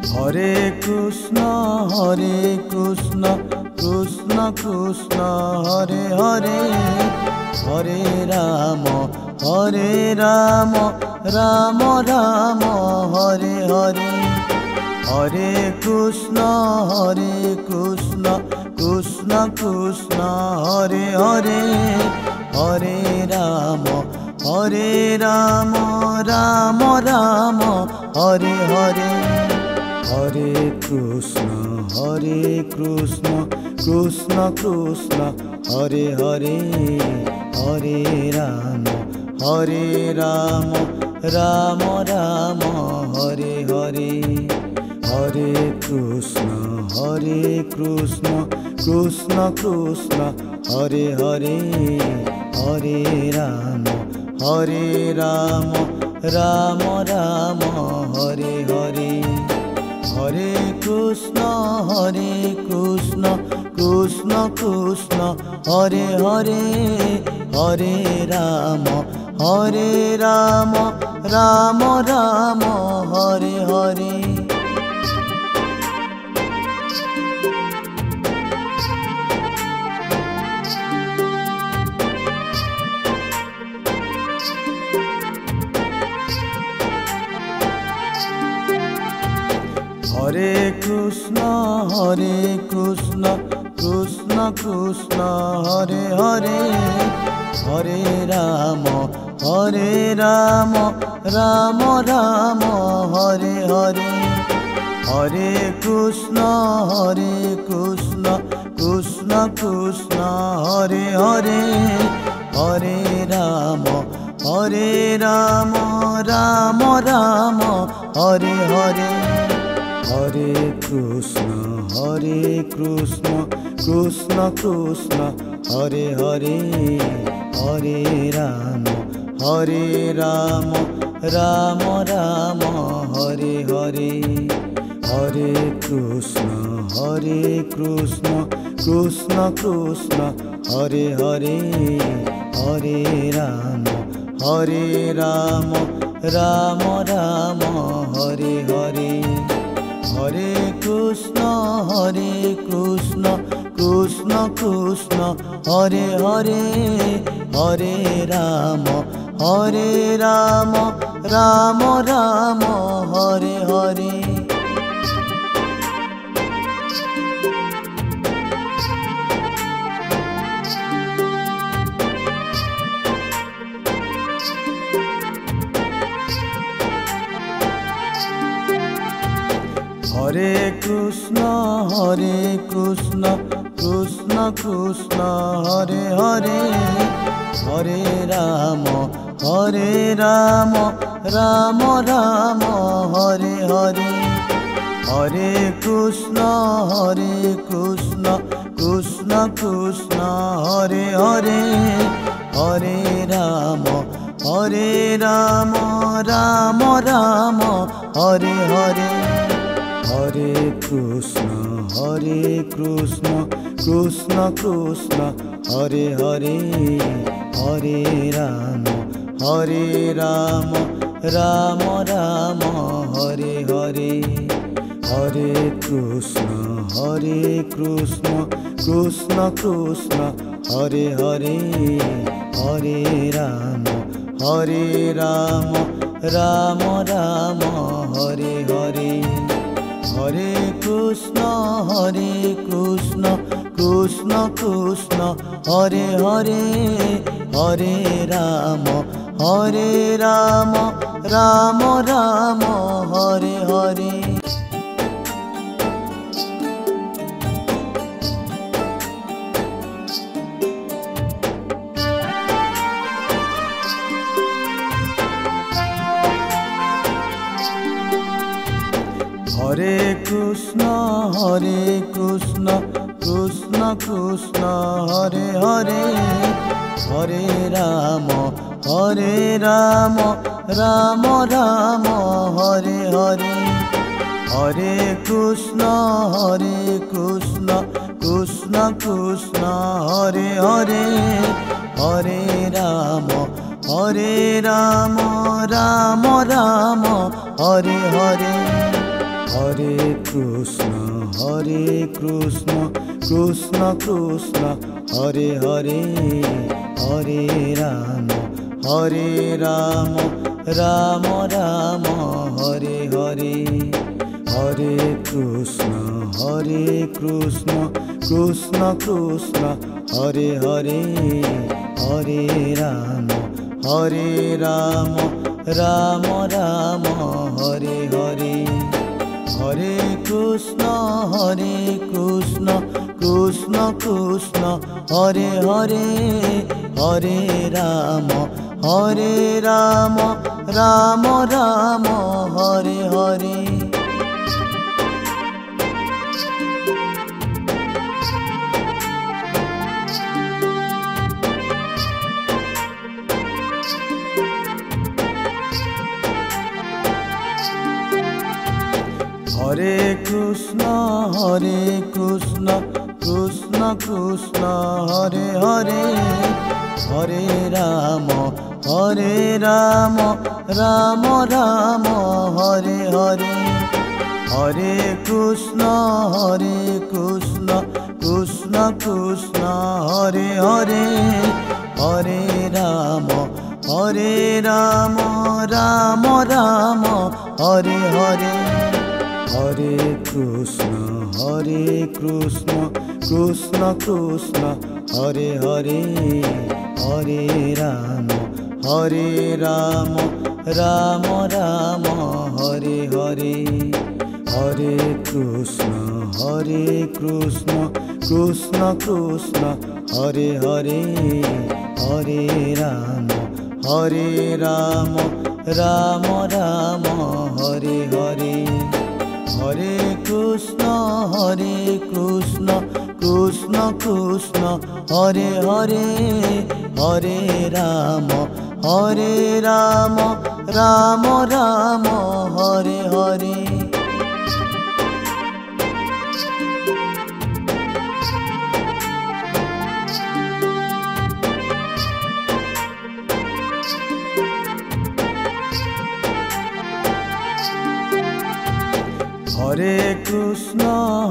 Hare Krishna Krishna Krishna Hare Hare, Hare Ram Ram Ram Hare Hare, Hare Krishna Krishna Krishna Hare Hare, Hare Ram Ram Ram Hare Hare, Hare Krishna Krishna Krishna Hare Hare, Hare Ram Ram Ram Hare Hare, Hare Krishna Krishna Krishna Hare Hare, Hare Ram Ram Ram Hare Hare, Hare Krishna Krishna Krishna Hare Hare, Hare Ram Ram Ram Hare Hare, Hare Krishna Krishna Krishna Hare Hare, Hare Ram Ram Ram Hare Hare, Hare Krishna Krishna Krishna Hare Hare, Hare Ram Ram Ram Hare Hare, Hare Krishna Krishna Krishna Hare Hare, Hare Ram Ram Ram Hare Hare, Hare Krishna Krishna Krishna Hare Hare, Hare Ram Ram Ram Hare Hare, Hare Krishna Krishna Krishna Hare Hare, Hare Ram Ram Ram Hare Hare, Hare Krishna Krishna Krishna Hare Hare, Hare Ram Ram Ram Hare Hare, Hare Krishna Krishna Krishna Hare Hare, Hare Ram Ram Ram Hare Hare, Hare Krishna Krishna Krishna Hare Hare, Hare Ram Ram Ram Hare Hare, Hare Krishna Krishna Krishna Hare Hare, Hare Ram Ram Ram Hare Hare, Hare Krishna Krishna Krishna Hare Hare, Hare Ram Ram Ram Hare Hare, Hare Krishna Krishna Krishna Hare Hare, Hare Ram Ram Ram Hare Hare, Hare Krishna Krishna Krishna Hare Hare, Hare Ram Ram Ram Hare Hare, Hare Krishna Krishna Krishna Hare Hare Hare Ram Ram Ram Hare Hare Hare Krishna Krishna Krishna Hare Hare Hare Ram Ram Ram Hare Hare Hare Krishna Krishna Krishna Hare Hare Hare Ram Ram Ram Hare Hare Hare Krishna Krishna Krishna Hare Hare Hare Ram Ram Ram Hare Hare Hare Krishna Krishna Krishna Hare Hare Hare Ram Ram Ram Hare Hare Hare Krishna Krishna Krishna Hare Hare Hare Ram Ram Ram Hare Hare Hare Krishna Krishna Krishna Hare Hare Hare Ram Ram Ram Hare Hare Hare Krishna Krishna Krishna Hare Hare Hare Ram Ram Ram Hare Hare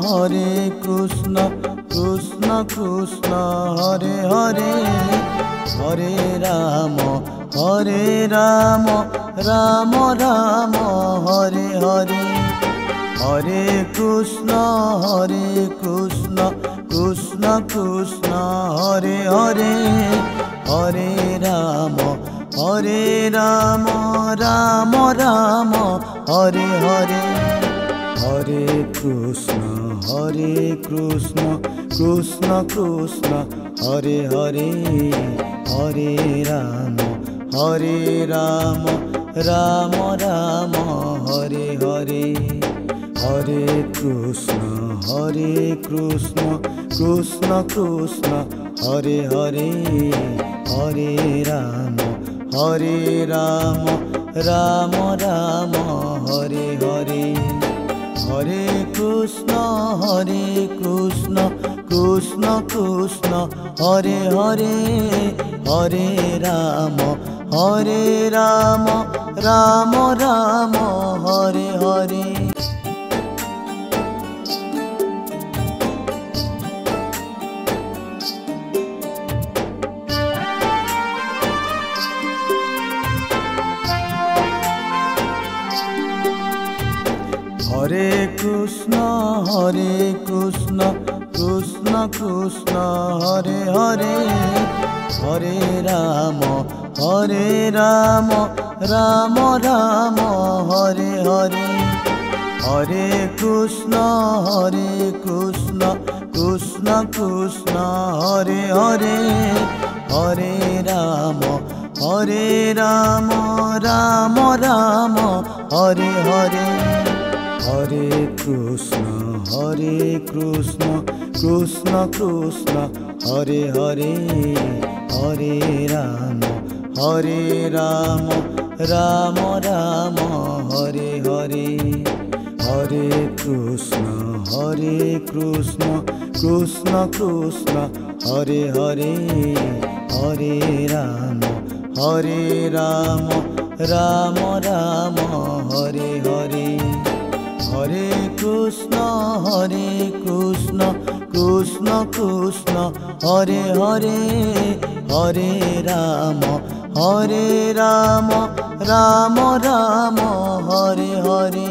Hare Krishna Krishna Krishna Hare Hare Hare Ram Ram Ram Hare Hare Hare Krishna Krishna Krishna Hare Hare Hare Ram Ram Ram Hare Hare Hare Krishna Krishna Krishna Hare Hare Hare Ram Ram Ram Hare Hare Hare Krishna Krishna Krishna Hare Hare Hare Ram Ram Ram Hare Hare Hare Krishna Krishna Krishna Hare Hare Hare Ram Ram Ram Hare Hare Hare Krishna Krishna Hare Hare Hare Ram Ram Hare Hare Hare Krishna Krishna Hare Hare Hare Ram Ram Hare Hare Hare Krishna Krishna Hare Hare Hare Ram Ram Hare Hare Hare Krishna Krishna Hare Hare Hare Ram Ram Ram Hare Hare Hare Krishna Krishna Krishna Hare Hare, Hare Ram Ram Ram Hare Hare.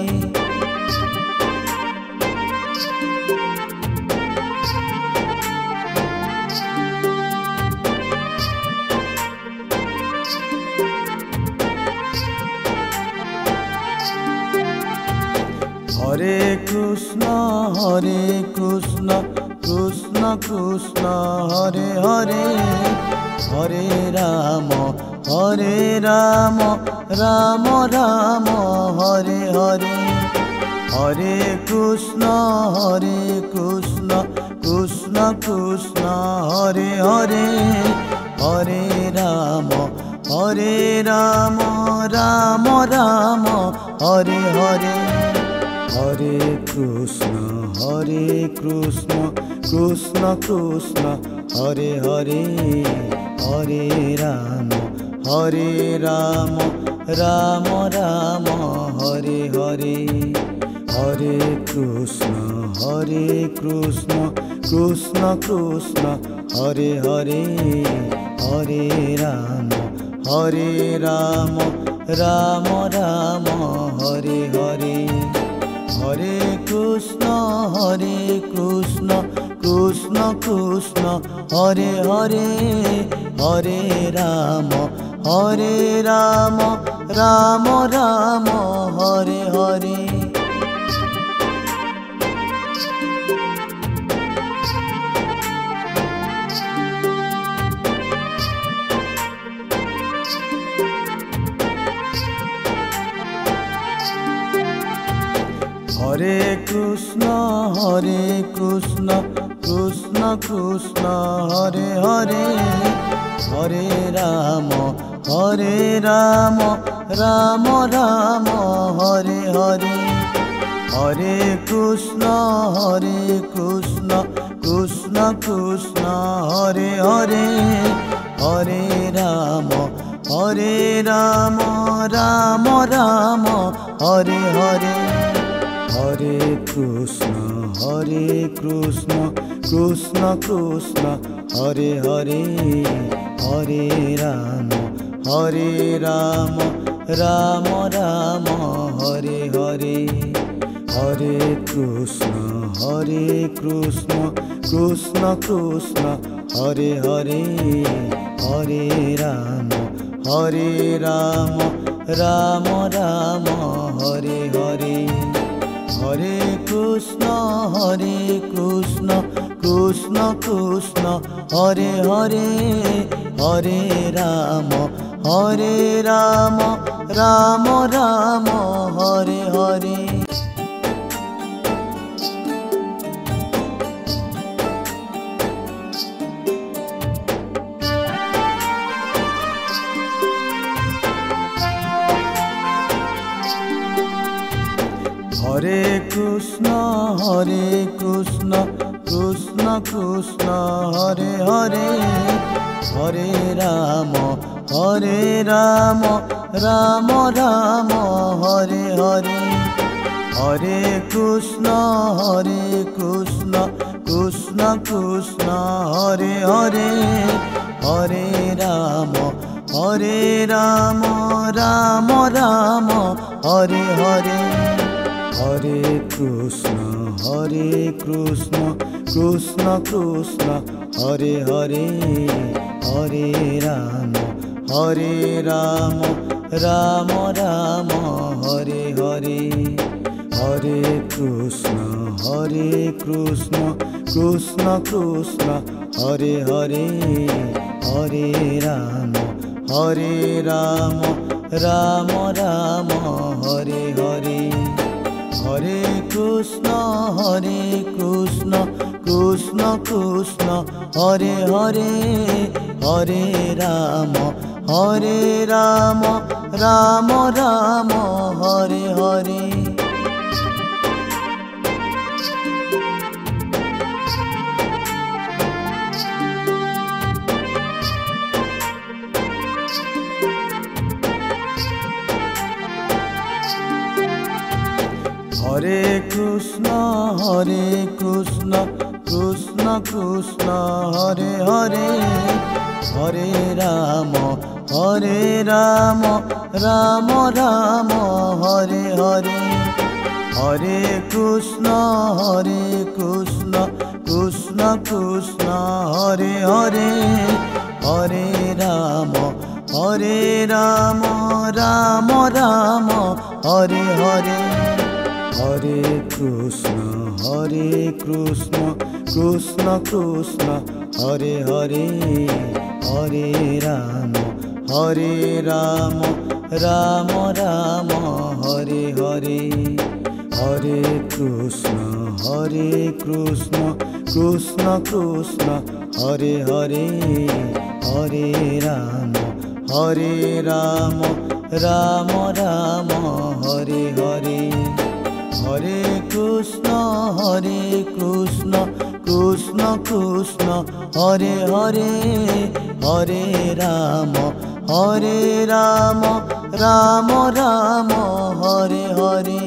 Hare Krishna Krishna Krishna Hare Hare, Hare Ram Ram Ram Hare Hare. Hare Krishna Krishna Krishna Hare Hare, Hare Ram Ram Ram Hare Hare. Hare Krishna Krishna Krishna Hare Hare, Hare Ram Ram Ram Hare Hare. Hare Krishna Krishna Krishna Hare Hare, Hare Ram Ram Ram Hare Hare. Hare Krishna Krishna Krishna Hare Hare, Hare Ram Ram Ram Hare Hare. Hare Krishna Krishna Krishna Hare Hare, Hare Ram Ram Ram Hare Hare. Hare Krishna Krishna Krishna Hare Hare, Hare Ram Ram Ram Hare Hare. Hare Krishna Krishna Krishna Hare Hare, Hare Ram Ram Ram Hare Hare. Hare Krishna Krishna Krishna Hare Hare, Hare Ram Ram Ram Hare Hare. Hare Krishna Krishna Krishna Hare Hare, Hare Ram Ram Ram Hare Hare. Hare Krishna Krishna Krishna Hare Hare, Hare Ram Ram Ram Hare Hare. Hare Krishna Krishna Krishna Hare Hare, Hare Ram Ram Ram Hare Hare. Hare Krishna Krishna Krishna Hare Hare, Hare Ram Ram Ram Hare Hare. Hare Krishna Krishna Krishna Hare Hare, Hare Ram Ram Ram Hare Hare. Hare Krishna Krishna Krishna Hare Hare, Hare Ram Ram Ram Hare Hare. Hare Krishna Krishna Krishna Hare Hare, Hare Ram Ram Ram Hare Hare, Hare Krishna Krishna Krishna Hare Hare, Hare Ram Ram Ram Hare Hare, Hare Krishna Krishna Krishna Hare Hare, Hare Ram Ram Ram Hare Hare, Hare Krishna Krishna Krishna Hare Hare, Hare Ram Ram Ram Hare Hare, Hare Krishna Krishna Krishna Hare Hare, Hare Ram Ram Ram Hare Hare.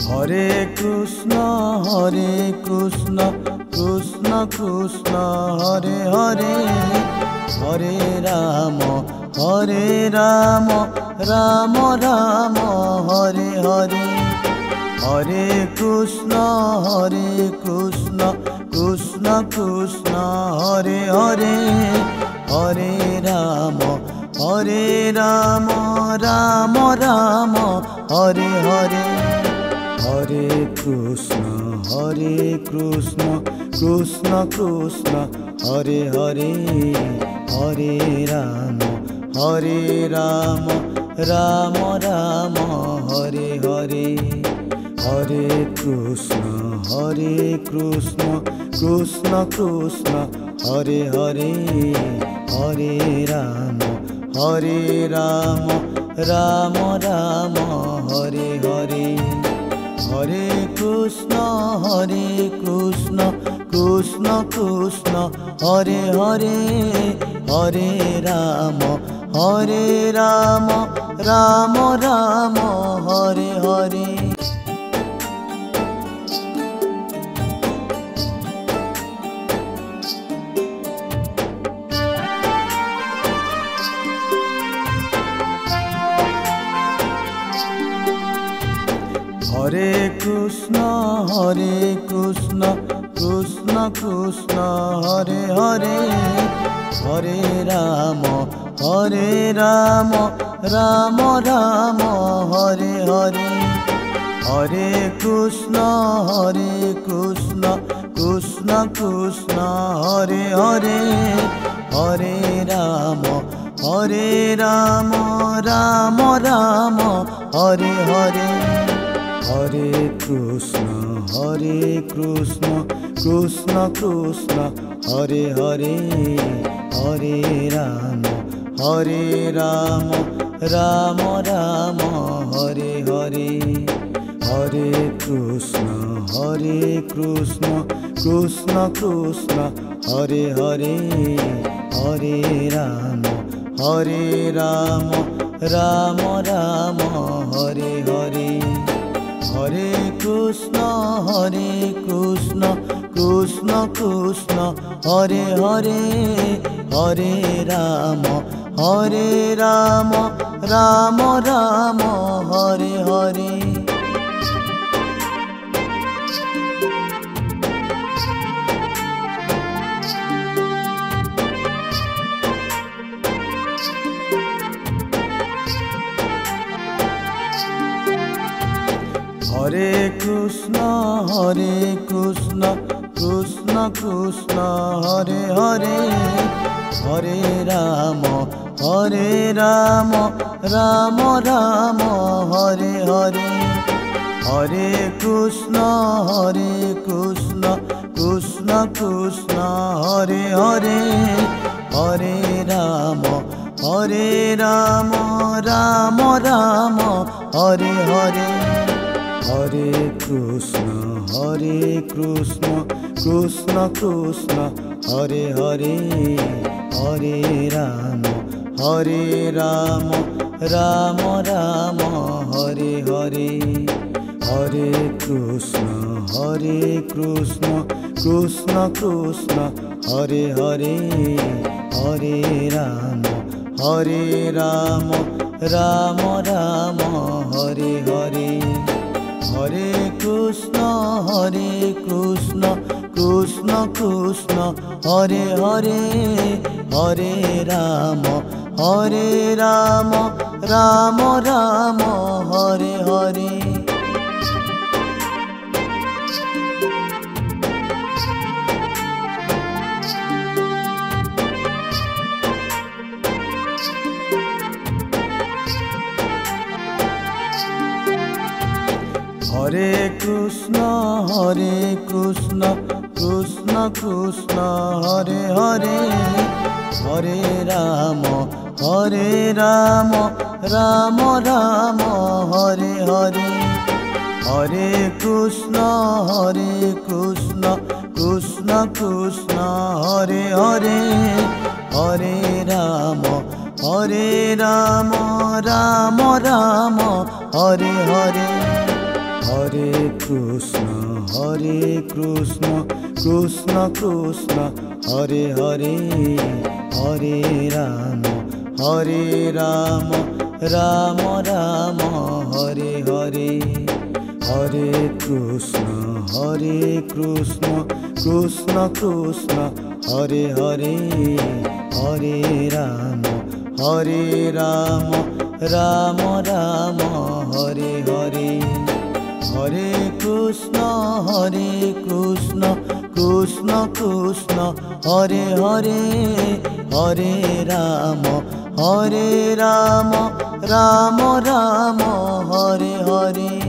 Hare Krishna Krishna Krishna Hare Hare, Hare Ram Ram Ram Hare Hare, Hare Krishna Krishna Krishna Hare Hare, Hare Ram Ram Ram Hare Hare, Hare Krishna Krishna Krishna Hare Hare, Hare Ram Ram Ram Hare Hare, Hare Krishna Krishna Krishna Hare Hare, Hare Ram Ram Ram Hare Hare, Hare Krishna Krishna Krishna Hare Hare, Hare Ram Ram Ram Hare Hare. Hare Krishna Krishna Krishna Hare Hare, Hare Ram Ram Ram Hare Hare, Hare Krishna Krishna Krishna Hare Hare, Hare Ram Ram Ram Hare Hare, Hare Krishna Krishna Krishna Hare Hare, Hare Ram Ram Ram Hare Hare, Hare Krishna Krishna Krishna Hare Hare, Hare Ram Ram Ram Hare Hare, Hare Krishna Krishna Krishna Hare Hare, Hare Ram Ram Ram Hare Hare. Hare Krishna Krishna Krishna Hare Hare, Hare Ram Ram Ram Hare Hare, Hare Krishna Krishna Krishna Hare Hare, Hare Ram Ram Ram Hare Hare, Hare Krishna Krishna Krishna Hare Hare, Hare Ram Ram Ram Hare Hare, Hare Krishna Krishna Krishna Hare Hare, Hare Ram Ram Ram Hare Hare, Hare Krishna Krishna Krishna Hare Hare, Hare Ram Ram Ram Hare Hare. Hare Krishna Krishna Krishna Hare Hare, Hare Ram Ram Ram Hare Hare, Hare Krishna Krishna Krishna Hare Hare, Hare Ram Ram Ram Hare Hare, Hare Krishna Krishna Krishna Hare Hare, Hare Ram Ram Ram Hare Hare, Hare Krishna Krishna Krishna Hare Hare, Hare Ram Ram Ram Hare Hare, Hare Krishna Krishna Krishna Hare Hare, Hare Ram Ram Ram Hare Hare.